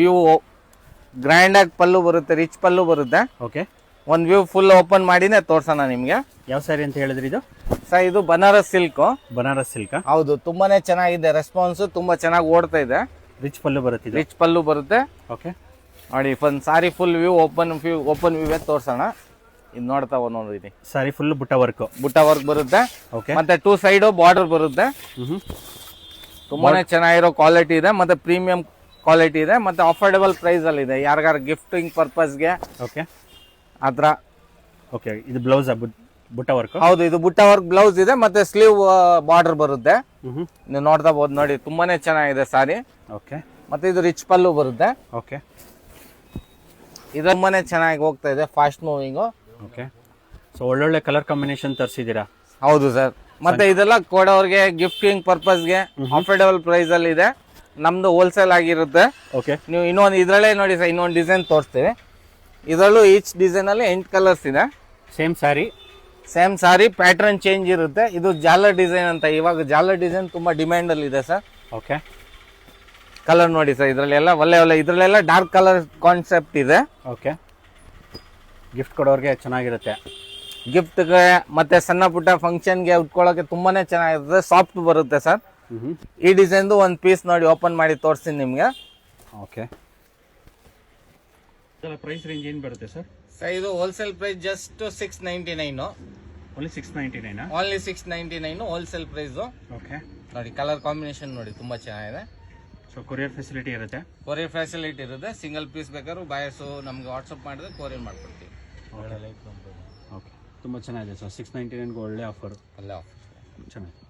View grand ಆಗಿ ಪಲ್ಲು ಬರುತ್ತೆ, rich ಪಲ್ಲು ಬರುತ್ತೆ. ಓಕೆ, ಒಂದು ವ್ಯೂ ಫುಲ್ ಓಪನ್ ಮಾಡಿನೇ ತೋರ್ಸೋಣ ನಿಮ್ಗೆ. ಯಾವ ಸ್ಯಾರಿ ಅಂತ ಹೇಳಿದ್ರಿ ಇದು? ಸರ್ ಇದು ಬನಾರಸ್ ಸಿಲ್ಕ್. ಬನಾರಸ್ ಸಿಲ್ಕ್. ಹೌದು, ತುಂಬಾನೇ ಚೆನ್ನಾಗಿದೆ, ರೆಸ್ಪಾನ್ಸ್ ತುಂಬಾ ಚೆನ್ನಾಗಿ ಓಡ್ತಾ ಇದೆ. ರಿಚ್ ಪಲ್ಲು ಬರುತ್ತೆ, ರಿಚ್ ಪಲ್ಲು ಬರುತ್ತೆ. ಓಕೆ ನೋಡಿ, ಒಂದು ಸಾರಿ ಫುಲ್ ವ್ಯೂ ಓಪನ್ ವ್ಯೂ ತೋರ್ಸೋಣ. ಇದು ನೋಡ್ತಾ ನೋಡಿ, ಸಾರಿ ಫುಲ್ ಬುಟ್ಟ ವರ್ಕ್ ಬರುತ್ತೆ. ಓಕೆ, ಮತ್ತೆ 2 ಸೈಡ್ ಬಾರ್ಡರ್ ಬರುತ್ತೆ. ತುಂಬಾನೇ ಚೆನ್ನಾಗಿರೋ ಕ್ವಾಲಿಟಿ ಇದೆ, ಮತ್ತೆ ಪ್ರೀಮಿಯಂ ಕ್ವಾಲಿಟಿ ಇದೆ, ಮತ್ತೆ ಅಫೋರ್ಡೆಬಲ್ ಪ್ರೈಸ್ ಅಲ್ಲಿ ಇದೆ. ಯಾರಿಗಾರ ಗಿಫ್ಟಿಂಗ್ ಪರ್ಪಸ್ಗೆ ಓಕೆ ಆತರ. ಓಕೆ, ಇದು ಬ್ಲೌಸ್ ಬುಟ್ಟ ವರ್ಕ್. ಹೌದು, ಇದು ಬುಟ್ಟ ವರ್ಕ್ ಬ್ಲೌಸ್ ಇದೆ, ಮತ್ತೆ ಸ್ಲೀವ್ ಬಾರ್ಡರ್ ಬರುತ್ತೆ. ನೀವು ನೋಡ್ತಾ ಬಹುದು ನೋಡಿ, ತುಂಬಾನೇ ಚೆನ್ನಾಗಿದೆ ಸಾರಿ. ಓಕೆ, ಮತ್ತೆ ಇದು ರಿಚ್ ಪಲ್ಲು ಬರುತ್ತೆ. ಓಕೆ, ಇದು ತುಂಬಾನೇ ಚೆನ್ನಾಗಿ ಹೋಗ್ತಾ ಇದೆ, ಫಾಸ್ಟ್ ಮೂವಿಂಗ್. ಓಕೆ, ಸೊ ಒಳ್ಳೊಳ್ಳೆ ಕಲರ್ ಕಾಂಬಿನೇಷನ್ ತರಿಸಿದ್ದೀರಾ. ಹೌದು ಸರ್, ಮತ್ತೆ ಇದೆಲ್ಲ ಕೊಡೋರ್ಗೆ ಗಿಫ್ಟಿಂಗ್ ಪರ್ಪಸ್ಗೆ ಅಫೋರ್ಡೆಬಲ್ ಪ್ರೈಸ್ ಅಲ್ಲಿ ಇದೆ. ನಮ್ದು ಹೋಲ್ಸೇಲ್ ಆಗಿರುತ್ತೆ. ಓಕೆ, ನೀವು ಇನ್ನೊಂದು ಇದ್ರಲ್ಲೇ ನೋಡಿ ಸರ್, ಇನ್ನೊಂದು ಡಿಸೈನ್ ತೋರಿಸ್ತೀವಿ. ಇದರಲ್ಲೂ ಈಚ್ ಡಿಸೈನ್ ಅಲ್ಲಿ 8 ಕಲರ್ಸ್ ಇದೆ. ಸೇಮ್ ಸಾರಿ ಪ್ಯಾಟರ್ನ್ ಚೇಂಜ್ ಇರುತ್ತೆ. ಇದು ಜಾಲರ್ ಡಿಸೈನ್ ಅಂತ, ಇವಾಗ ಜಾಲರ್ ಡಿಸೈನ್ ತುಂಬಾ ಡಿಮ್ಯಾಂಡ್ ಅಲ್ಲಿ ಇದೆ ಸರ್. ಓಕೆ, ಕಲರ್ ನೋಡಿ ಸರ್, ಇದ್ರಲ್ಲೆಲ್ಲ ಒಳ್ಳೆ ಇದ್ರಲ್ಲೆಲ್ಲ ಡಾರ್ಕ್ ಕಲರ್ ಕಾನ್ಸೆಪ್ಟ್ ಇದೆ. ಓಕೆ, ಗಿಫ್ಟ್ ಕೊಡೋರ್ಗೆ ಚೆನ್ನಾಗಿರುತ್ತೆ. ಗಿಫ್ಟ್ಗೆ ಮತ್ತೆ ಸಣ್ಣ ಪುಟ್ಟ ಫಂಕ್ಷನ್ಗೆ ಉಟ್ಕೊಳ್ಳೋಕೆ ತುಂಬಾನೇ ಚೆನ್ನಾಗಿರುತ್ತೆ, ಸಾಫ್ಟ್ ಬರುತ್ತೆ ಸರ್. ಈ ಡಿಸೈನ್ದು ಒಂದು ಪೀಸ್ ನೋಡಿ ಓಪನ್ ಮಾಡಿ ತೋರಿಸ್ತೀನಿ ನಿಮ್ಗೆ. ಓಕೆ, ಪ್ರೈಸ್ ರೇಂಜ್ ಏನು ಬರುತ್ತೆ ಸರ್? ಸರ್ ಇದು wholesale price just 699. Only 699. Only 699 wholesale price. Okay, ನೋಡಿ ಕಲರ್ ಕಾಂಬಿನೇಷನ್ ನೋಡಿ, ತುಂಬಾ ಚೆನ್ನಾಗಿದೆ. ಸೊ ಕೊರಿಯರ್ ಫೆಸಿಲಿಟಿ ಇರುತ್ತೆ. ಕೊರಿಯರ್ ಫೆಸಿಲಿಟಿ ಇರುತ್ತೆ. ಸಿಂಗಲ್ ಪೀಸ್ ಬೇಕಾದ್ರೂ ಬಾಯರ್ಸು ನಮ್ಗೆ ವಾಟ್ಸಪ್ ಮಾಡಿದ್ರೆ ಕೊರಿಯರ್ ಮಾಡ್ಕೊಡ್ತೀವಿ. ಓಕೆ, ತುಂಬ ಚೆನ್ನಾಗಿದೆ ಸರ್. 699 ಒಳ್ಳೆ ಆಫರ್. ಅಲ್ಲೇ ಆಫರ್ ಚೆನ್ನಾಗಿದೆ.